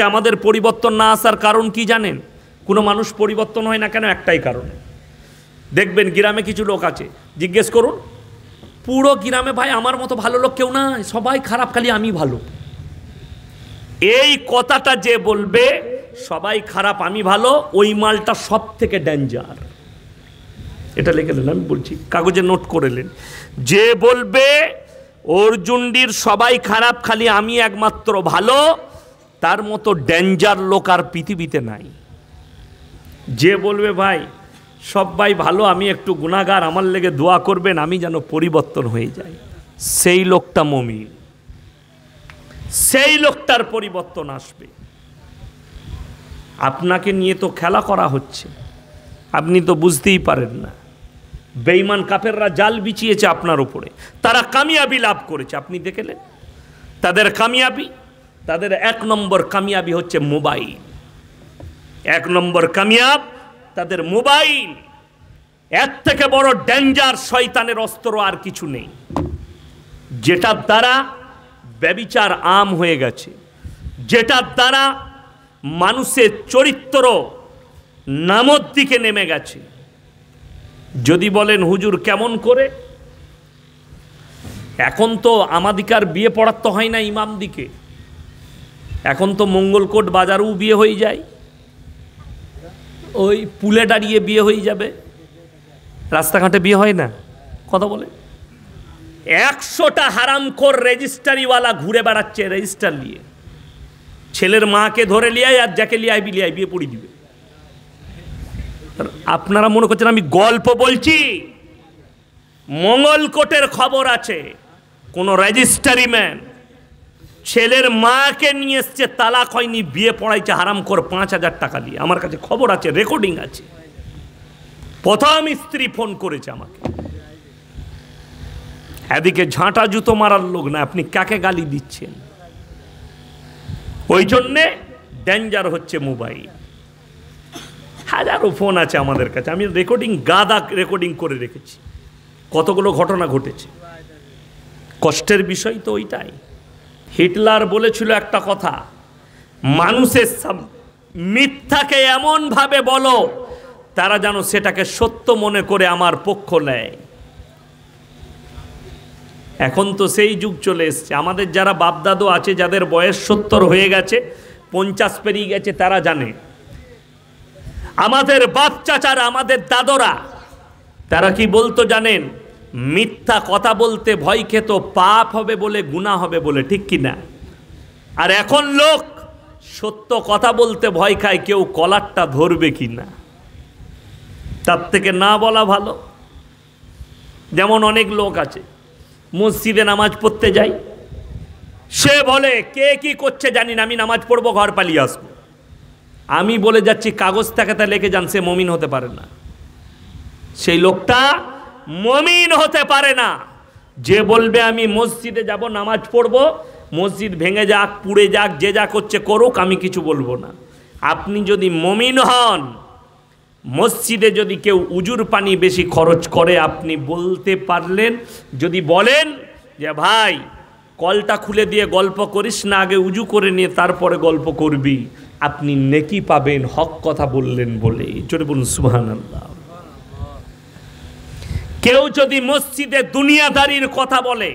আজকে আমাদের পরিবর্তন না আসার কারণ কি জানেন? কোনো মানুষ পরিবর্তন হয় না কেন? একটাই কারণে। দেখবেন গ্রামে কিছু লোক আছে, জিজ্ঞেস করুন, পুরো গ্রামে ভাই আমার মতো ভালো লোক কেউ না, সবাই খারাপ, খালি আমি ভালো। এই কথাটা যে বলবে সবাই খারাপ আমি ভালো, ওই মালটা সব থেকে ডেঞ্জার। এটা লিখে নেন, আমি বলছি, কাগজে নোট করে নেন। যে বলবে অর্জুনডির সবাই খারাপ খালি আমি একমাত্র ভালো, তার মতো ডেঞ্জার লোক আর পৃথিবীতে নাই। যে বলবে ভাই সবাই ভালো, আমি একটু গুনাহগার, আমার লেগে দোয়া করবেন আমি যেন পরিবর্তন হয়ে যাই, সেই লোকটা মুমিন, সেই লোকটার পরিবর্তন আসবে। আপনাকে নিয়ে তো খেলা করা হচ্ছে, আপনি তো বুঝতেই পারেন না। বেঈমান কাফেররা জাল বিছিয়েছে আপনার উপরে, তারা কামিয়াবি লাভ করেছে, আপনি দেখলেন তাদের কামিয়াবি। তাদের 1 নম্বর কামিয়াবি হচ্ছে মোবাইল। 1 নম্বর কামিয়াব তাদের মোবাইল। এর থেকে বড় ডেঞ্জার শয়তানের অস্ত্র আর কিছু নেই, যেটার দ্বারা ব্যভিচার আম হয়ে গেছে, যেটার দ্বারা মানুষের চরিত্র নামর দিকে নেমে গেছে। যদি বলেন হুজুর কেমন করে, এখন তো আমাদিকার বিয়ে পড়ার তো হয় না ইমাম দিকে, এখন তো মঙ্গলকোট বাজারেও বিয়ে হয়ে যায়, ওই পুলে দাঁড়িয়ে বিয়ে হয়ে যাবে, রাস্তাঘাটে বিয়ে হয় না। কথা বলে 100টা হারামখোর রেজিস্ট্রারিওয়ালা ঘুরে বেড়াচ্ছে রেজিস্টার নিয়ে, ছেলের মাকে ধরে লিয়ায় আর যাকে লিয়ায় বিয়ে পড়িয়ে দিবে। আপনারা মনে করছেন আমি গল্প বলছি? মঙ্গলকোটের খবর আছে, কোন রেজিস্ট্রারি ম্যান ছেলের মাকে নিয়ে এসছে, তালাক হয়নি, বিয়ে পড়াইছে হারামখোর 5000 টাকা দিয়ে। আমার কাছে খবর আছে, রেকর্ডিং আছে। প্রথম স্ত্রী ফোন করেছে আমাকে, এদিকে ঝাঁটা জুতো মারার লোক না, আপনি কাকে গালি দিচ্ছেন? ওই জন্যে ডেঞ্জার হচ্ছে মোবাইল। হাজারো ফোন আছে আমাদের কাছে, আমি রেকর্ডিং গাদা রেকর্ডিং করে রেখেছি, কতগুলো ঘটনা ঘটেছে। কষ্টের বিষয় তো ওইটাই। হিটলার বলেছিল একটা কথা, মানুষের মিথ্যাকে এমন ভাবে বলো তারা যেন সেটাকে সত্য মনে করে আমার পক্ষ নেয়। এখন তো সেই যুগ চলে এসছে। আমাদের যারা বাপদাদু আছে, যাদের বয়স 70 হয়ে গেছে, 50 পেরিয়ে গেছে, তারা জানে। আমাদের বাপ চাচারা, আমাদের দাদরা, তারা কি বলতো জানেন? মিথ্যা কথা বলতে ভয় খেত, পাপ হবে বলে, গুনাহ হবে বলে, ঠিক কি না? আর এখন লোক সত্য কথা বলতে ভয় খায়, কেউ কলারটা ধরবে কি না, তার থেকে না বলা ভালো। যেমন অনেক লোক আছে মসজিদে নামাজ পড়তে যাই, সে বলে কে কি করছে জানি না, আমি নামাজ পড়বো, ঘর পালিয়ে আসবো। আমি বলে যাচ্ছি কাগজ থেকে তা লিখে যান, সে মুমিন হতে পারে না, সেই লোকটা মুমিন হতে পারে না। যে বলবে আমি মসজিদে যাব, নামাজ পড়বো, মসজিদ ভেঙে যাক, পুড়ে যাক, যে যা করছে করুক, আমি কিছু বলবো না। আপনি যদি মুমিন হন, মসজিদে যদি কেউ উজুর পানি বেশি খরচ করে, আপনি বলতে পারলেন, যদি বলেন যে ভাই কলটা খুলে দিয়ে গল্প করিস না, আগে উজু করে নিয়ে তারপরে গল্প করবি, আপনি নেকি পাবেন, হক কথা বললেন বলে। জোরে বলুন সুবহানাল্লাহ। কেউ যদি মসজিদে দুনিয়াদারির কথা বলে,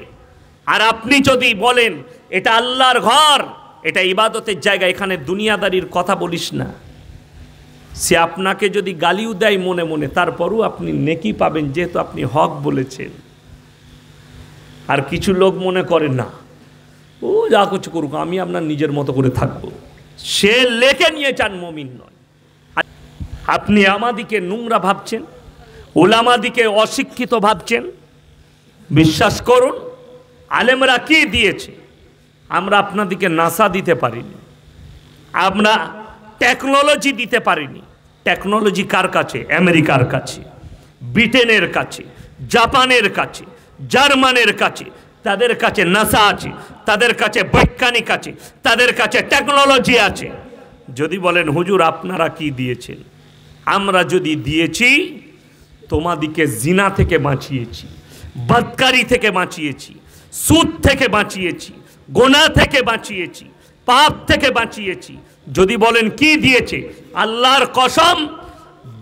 আর আপনি যদি বলেন এটা আল্লাহর ঘর, এটা ইবাদতের জায়গা, এখানে দুনিয়াদারির কথা বলিস না, সে আপনাকে যদি গালিও দেয় মনে মনে, তারপরও আপনি নেকি পাবেন, যেহেতু আপনি হক বলেছেন। আর কিছু লোক মনে করে না, ও যা করছে করুক, আমি আপনার নিজের মতো করে থাকবো, সে লেখে নিয়ে চান, মুমিন নয়। আপনি আমাদিকে নোংরা ভাবছেন, উলামাদিকে অশিক্ষিত ভাবছেন। বিশ্বাস করুন, আলেমরা কি দিয়েছে, আমরা আপনাদিকে নাসা দিতে পারিনি, আমরা টেকনোলজি দিতে পারিনি। টেকনোলজি কার কাছে? আমেরিকার কাছে, ব্রিটেনের কাছে, জাপানের কাছে, জার্মানের কাছে। তাদের কাছে নাসা আছে, তাদের কাছে বৈজ্ঞানিক আছে, তাদের কাছে টেকনোলজি আছে। যদি বলেন হুজুর আপনারা কি দিয়েছেন, আমরা যদি দিয়েছি, তোমাদিকে জিনা থেকে বাঁচিয়েছি, বদকারি থেকে বাঁচিয়েছি, সুদ থেকে বাঁচিয়েছি, গোনা থেকে বাঁচিয়েছি, পাপ থেকে বাঁচিয়েছি। যদি বলেন কি দিয়েছে, আল্লাহর কসম,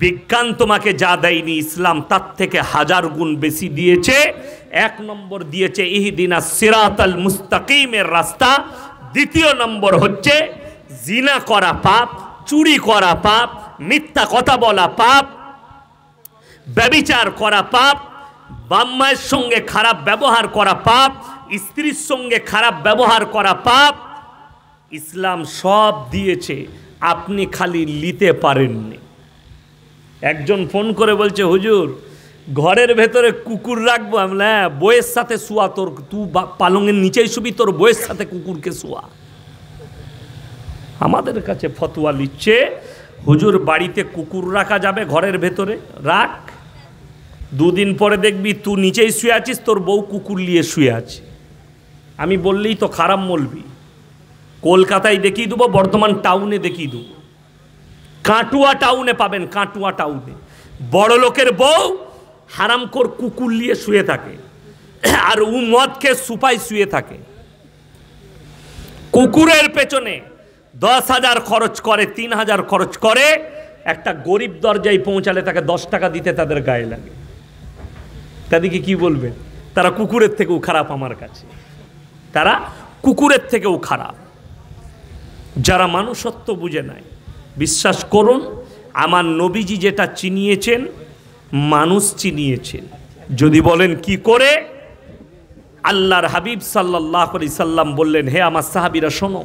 বিজ্ঞান তোমাকে যা দেয়নি ইসলাম তার থেকে 1000 গুণ বেশি দিয়েছে। 1 নম্বর দিয়েছে ইহদিনাস সিরাতাল মুস্তাকিমের রাস্তা। দ্বিতীয় নম্বর হচ্ছে জিনা করা পাপ, চুরি করা পাপ, মিথ্যা কথা বলা পাপ, ব্যভিচার করা পাপ, বাপ মায়ের সঙ্গে খারাপ ব্যবহার করা পাপ, স্ত্রীর সঙ্গে খারাপ ব্যবহার করা পাপ। ইসলাম সব দিয়েছে, আপনি খালি নিতে পারেননি। একজন ফোন করে বলছে, হুজুর ঘরের ভেতরে কুকুর রাখবো। আমরা বইয়ের সাথে শুয়া, তোর তুই পালঙের নিচেই শুবি, তোর বইয়ের সাথে কুকুরকে শুয়া। আমাদের কাছে ফতোয়া লিখছে, হুজুর বাড়িতে কুকুর রাখা যাবে ঘরের ভেতরে, রাখ। 2 দিন পরে দেখবি তুই নিচেই শুয়ে আছিস, তোর বউ কুকুর নিয়ে শুয়ে আছে। আমি বললেই তো খারাপ বলবি। কলকাতায় দেখিয়ে দেবো, বর্ধমান টাউনে দেখিয়ে দেবো, কাটুয়া টাউনে পাবেন। কাটুয়া টাউনে বড় লোকের বউ হারামখোর কুকুর নিয়ে শুয়ে থাকে, আর ও মদকে সুপাই শুয়ে থাকে। কুকুরের পেছনে 10,000 খরচ করে, 3,000 খরচ করে, একটা গরিব দরজায় পৌঁছালে তাকে 10 টাকা দিতে তাদের গায়ে লাগে। তাদেরকে কি বলবে? তারা কুকুরের থেকেও খারাপ আমার কাছে, তারা কুকুরের থেকেও খারাপ। যারা মানুষত্ব বুঝে নাই, বিশ্বাস করুন আমার নবীজি যেটা চিনিয়েছেন, মানুষ চিনিয়েছেন। যদি বলেন কি করে, আল্লাহর হাবিব সাল্লাল্লাহু আলাইহি সাল্লাম বললেন, হে আমার সাহাবীরা শোনো,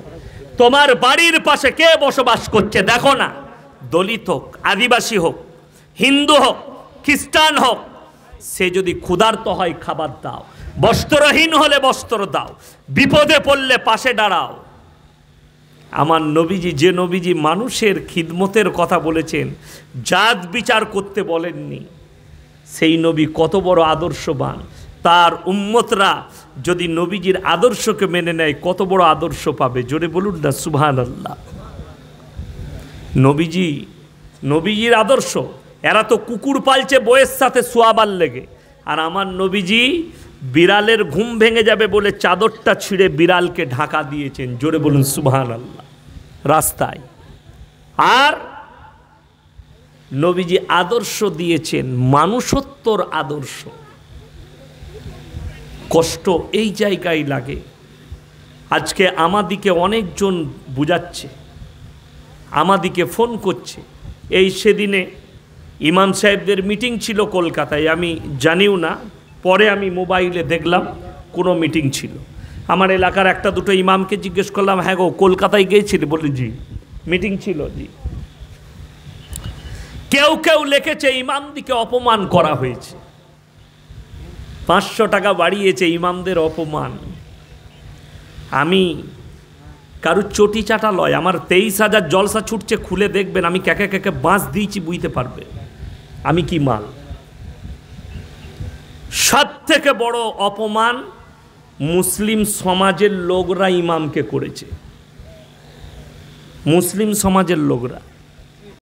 তোমার বাড়ির পাশে কে বসবাস করছে দেখো না, দলিত হোক, আদিবাসী হোক, হিন্দু হোক, খ্রিস্টান হোক, সে যদি ক্ষুধার্ত হয় খাবার দাও, বস্ত্রহীন হলে বস্ত্র দাও, বিপদে পড়লে পাশে দাঁড়াও। আমার নবীজি, যে নবীজি মানুষের খিদমতের কথা বলেছেন, জাত বিচার করতে বলেননি, সেই নবী কত বড় আদর্শবান। তার উম্মতরা যদি নবীজির আদর্শকে মেনে নেয় কত বড় আদর্শ পাবে, জোরে বলুন না সুবহানাল্লাহ। নবীজির আদর্শ। এরা তো কুকুর পালছে বইয়ের সাথে শোয়াবার লেগে, আর আমার নবীজি বিড়ালের ঘুম ভেঙে যাবে বলে চাদরটা ছিঁড়ে বিড়ালকে ঢাকা দিয়েছেন, জোরে বলুন সুবহানাল্লাহ, রাস্তায়। আর নবীজি আদর্শ দিয়েছেন মানুষত্বর আদর্শ। কষ্ট এই জায়গায় লাগে। আজকে আমাদিকে অনেকজন বুঝাচ্ছে, আমাদিকে ফোন করছে। এই সেদিনে ইমাম সাহেবদের মিটিং ছিল কলকাতায়, আমি জানিও না, পরে আমি মোবাইলে দেখলাম কোনো মিটিং ছিল। আমার এলাকার 1-2 ইমামকে জিজ্ঞেস করলাম, হ্যাঁ গো কলকাতায় গিয়েছিলে? বলি জি, মিটিং ছিল জি। কেউ কেউ লিখেছে ইমামদিকে অপমান করা হয়েছে, 500 টাকা বাড়িয়েছে, ইমামদের অপমান। আমি কারুর চটি চাটা লয়, আমার 23,000 জলসা ছুটছে, খুলে দেখবেন আমি কেকে কেকে বাঁশ দিয়েছি, বুঝতে পারবে আমি কি মাল। সব থেকে বড় অপমান মুসলিম সমাজের লোকরা ইমামকে করেছে, মুসলিম সমাজের লোকরা।